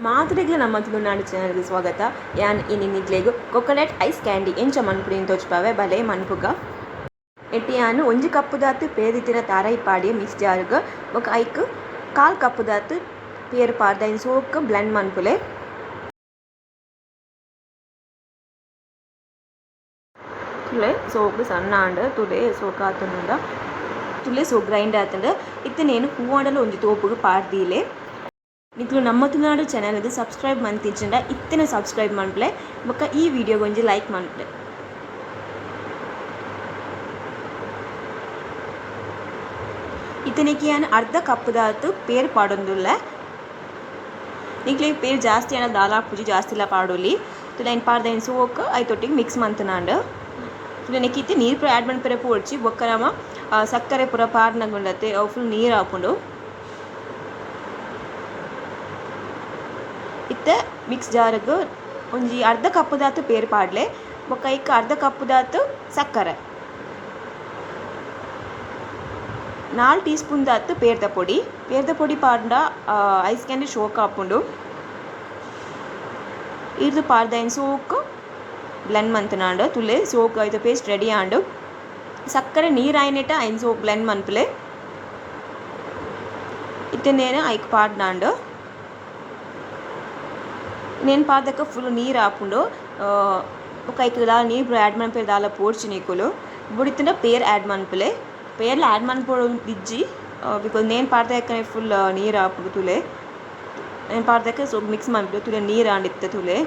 ಮಾತುರೆಗ್ಲ ನಮ್ಮ ತುಳುನಾಡು ಚಾನಲ್ಗೆ ಸ್ವಾಗತ. ಯಾನ್ ಇನ್ನಿಗ್ಲೆಗ್ ಕೊಕೊನಟ್ ಐಸ್ ಕ್ಯಾಂಡಿ ಎಂಚ ಮನ್ಪುಡಿನ ತೋಚ್ಪಾವೆ ಬಲೆ ಮನ್ಪುಗ. ಎಟ್ಟಿ ಯಾನ್ 1 ಕಪ್ಪುದಾತ್ ಪೇರಿತಿನ ತಾರಾಯಿ ಪಾಡಿಯ ಮಿಕ್ಸ್ ಜಾರ್ಗ್ ಬೊಕ ಐಕ್ 1/4 ಕಪ್ಪುದಾತ್ ಪೇರು ಪಾಡ್ದ ಐನ್ ಸೋಕ್ ಬ್ಲೆಂಡ್ ಮನ್ಪುಲೆ. ತುಲೆ ಸೋಕ್ ಸಣ್ಣ ಆಂಡ್ ತುಲೆ ಸೋಕ್ ಆತುಂಡ ತುಲೆ ಸೋಕ್ ಗ್ರೈಂಡ್ ಆತುಂಡ ಇತ್ತನೇನು ಹೂವಾಂಡಲ ಒಂಜಿ ತೋಪುಗು ಪಾಡ್ದೀಲೆ. ನಿಕ್ಲು ನಮ್ಮ ತುಳುನಾಡು ಚಾನಲ್ಗೆ ಸಬ್ಸ್ಕ್ರೈಬ್ ಮಂತಿಜ್ಜಂಡ ಇತ್ತನೆ ಸಬ್ಸ್ಕ್ರೈಬ್ ಮನ್ಪುಲೆ ಬೊಕ ಈ ವಿಡಿಯೋಗೆ ಒಂಜಿ ಲೈಕ್ ಮನ್ಪುಲೆ. ಇತ್ತನೆಗೆ ಯಾನ್ ಅರ್ಧ ಕಪ್ಪುದಾತ್ ಪೇರು ಪಾಡೊಂದುಲ್ಲೆ. ನಿಕ್ಲೆಗ್ ಪೇರು ಜಾಸ್ತಿ ಆಂಡ ದಾಲ ಪೂಜಿ ಜಾಸ್ತಿಲ ಪಾಡೊಲಿ. ತುಲೆ ಐನ್ ಪಾಡ್ದ ಐನ್ ಸೋಕ್ ಐತೊಟ್ಟಿಗೆ ಮಿಕ್ಸ್ ಮಂತುನಾಂಡ್ ತುಲೆ ನೆಕ್ಕಿತ್ತೆ ನೀರು ಪೂರ ಆ್ಯಡ್ ಮನ್ಪೆರೆ ಪೋಡ್ಚಿ ಬೊಕ್ಕ ನಮ ಸಕ್ಕರೆ ಪೂರ ಪಾರ್ನಗುಂಡತೆ ಅವು ಫುಲ್ ನೀರು ಹಾಕೊಂಡು ಇತ್ತೆ ಮಿಕ್ಸ್ ಜಾರ್ಗ್ ಒಂಜಿ ಅರ್ಧ ಕಪ್ಪುದಾತ್ ಪೇರು ಪಾಡ್ಲೆ ಬೊಕ ಐಕ್ ಅರ್ಧ ಕಪ್ಪುದಾತ್ ಸಕ್ಕರೆ 4 ಟೀ ಸ್ಪೂನ್ ದಾತ್ ಪೇರ್ದ ಪೊಡಿ ಪಾಡ್ಡ ಐಸ್ ಕ್ಯಾಂಡಿ ಶೋಕ್ ಆಪುಂಡು ಇರ್ದು ಪಾಡ್ದ ಐನ್ ಸೋಕ್ ಬ್ಲೆಂಡ್ ಮಂತುನಾಂಡ್ ತುಲೆ ಸೋಕ್ ಐತ ಪೇಸ್ಟ್ ರೆಡಿ ಆಂಡ್ ಸಕ್ಕರೆ ನೀರು ಆಯ್ನೆಟ ಐನ್ ಸೋಕ್ ಬ್ಲೆಂಡ್ ಮನ್ಪುಲೆ. ಇತ್ತನೇನು ಐಕ್ ಪಾಡ್ನಾಂಡ್ నేను పాదక ఫుల్ నీరు ఆపుండు ఒక ఐదు దాల నీరు యాడ్ మన్పే దాల పోడ్చి నీకులు బుడితిన పేరు యాడ్ మన్పులే పేర్లు యాడ్ మన్పోడు ದಿಜ್ಜಿ ಬಿಕಾಸ್ నేను ಪಾಡ್ದಕ್ಕೆ ಫುಲ್ ನೀರು ಆಪುಡು ತುಲೆ నేను ಪಾಡ್ದಕ್ಕೆ ಸೊ ಮಿಕ್ಸ್ ಮನ್ಪುಡು ತುಲೆ ನೀರು ಆಂಡಿತ್ತೆ ತುಲೆ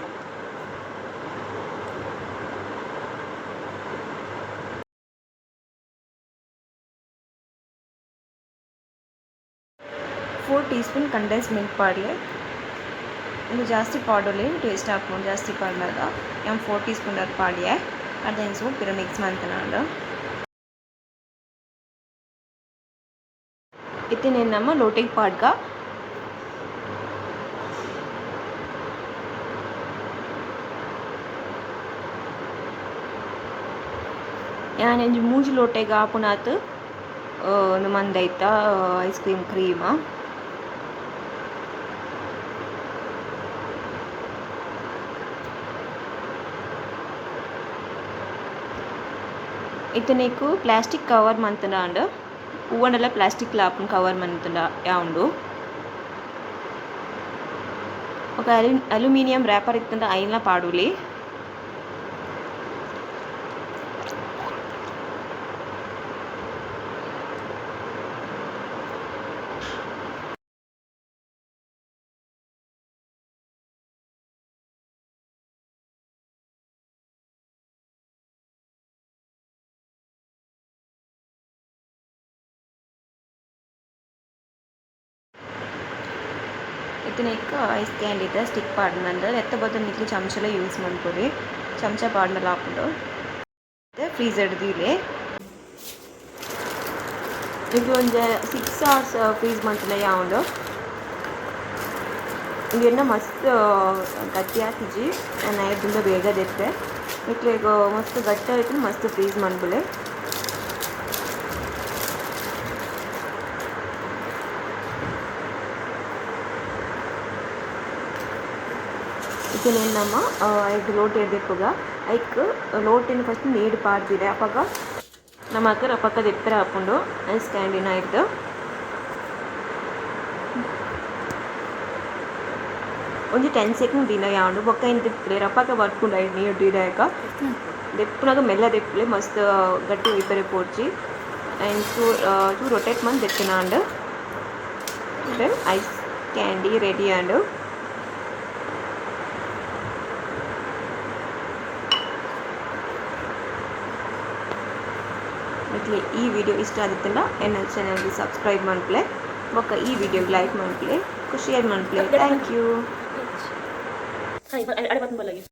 four teaspoon condensed milk ಪಾಡ್ಲೆ ಇದು ಜಾಸ್ತಿ ಪಾಡೋಲಿ ಟೇಸ್ಟ್ ಹಾಕ್ಕೊಂಡು ಜಾಸ್ತಿ ಪಾಡ್ಲಾಗ ಯಾನ್ 4 ಟೀ ಸ್ಪೂನ್ ಅದು ಪಾಡ್ಯೆ ಅದನ್ನು ಸೋಪ್ ಪಿರ ಮಿಕ್ಸ್ ಮಾಡ್ತಾನಾಂಡು ಇತ್ತಿನ ನಮ್ಮ ಲೋಟೆಗೆ ಪಾಡ್ಗ ಯಾನ್ ಎಂಜಿ ಮೂಜಿ ಲೋಟೆಗೆ ಆಪುನಾತ್ ಮಂದೈತ ಐಸ್ ಕ್ರೀಮ್ ಕ್ರೀಮ ఇతనేకు ప్లాస్టిక్ కవర్ మంతున అండ్ పువ్వండల ప్లాస్టిక్ లాపన్ కవర్ మంతున యాండు ఒక అల్యూమినియం ర్యాపర్ ఇత్తుండ అయిన పాడులి ಇತನೇಕ ಐಸ್ ಕ್ಯಾಂಡಿ ಇದೆ ಸ್ಟಿಕ್ ಪಾಡ್ನಂದು ಎತ್ತ ಬದಲು ನಿಕ್ಲು ಚಮಚಲ ಯೂಸ್ ಮಾಡ್ಕೊಡಿ ಚಮಚ ಪಾಡ್ನಲ್ಲ ಹಾಕೊಂಡು ಫ್ರೀಸ್ ಹಿಡ್ದಿಲೆ ಇದು ಒಂದು 6 hours ಫ್ರೀಸ್ ಮಾಡ್ತಿಲ್ಲ ಯಾವುದು ಇದನ್ನ ಮಸ್ತ್ ಗಟ್ಟಿ ಹಾಕಿಜಿ ನೈಟ್ದಿಂದ ಬೇಗ ದೆತ್ತೆ ಈಗ ಮಸ್ತ್ ಗಟ್ಟಿ ಆಯ್ತು ಮಸ್ತ್ ಫ್ರೀಸ್ ಮಾಡ್ಬಿಲೆ ಇದನ್ನೇನು ನಮ್ಮ ಐದು ಲೋಟ ಇರಬೇಕುಗ ಐಕ್ ಲೋಟಿನ ಫಸ್ಟ್ ನೀರು ಪಾಡ್ದಿದೆ ಅಪ್ಪಾಗ ನಮ್ಮ ಅಕ್ಕರ ಪಕ್ಕದ ಎತ್ತರ ಹಾಕೊಂಡು ಐಸ್ ಕ್ಯಾಂಡಿನ ಇದ್ದು ಒಂದು 10 ಸೆಕೆಂಡ್ ದಿನ ಯಾವುದು ಬೊಕ್ಕ ಏನು ತಿಪ್ಪಲೆ ರಪ್ಪಕ್ಕ ಬರ್ಕೊಂಡು ಐದು ನೀರು ಇಡಾಕ ದೆಪ್ಪನಾಗ ಮೆಲ್ಲ ದೆಪ್ಪಲೆ ಮಸ್ತ್ ಗಟ್ಟಿ ವಿಪರೆ ಪೋಡ್ಚಿ ಆ್ಯಂಡ್ ಚೂ ರೊಟೇಟ್ ಮಾಡಿ ದೆಪ್ಪಿನ ಅಂಡ್ ಐಸ್ ಕ್ಯಾಂಡಿ ರೆಡಿ ಅಂಡ್ ಈ ವಿಡಿಯೋ ಇಷ್ಟ ಆದಿತ್ತಲ್ಲ ನನ್ನ ಚಾನಲ್ಗೆ ಸಬ್ಸ್ಕ್ರೈಬ್ ಮಾಡ್ಪ್ಲೆ ಬೊಕ್ಕ ಈ ವಿಡಿಯೋಗೆ ಲೈಕ್ ಮಾಡ್ಪ್ಲೆ ಶೇರ್ ಮಾಡ್ಪ್ಲೆ ಥ್ಯಾಂಕ್ ಯು.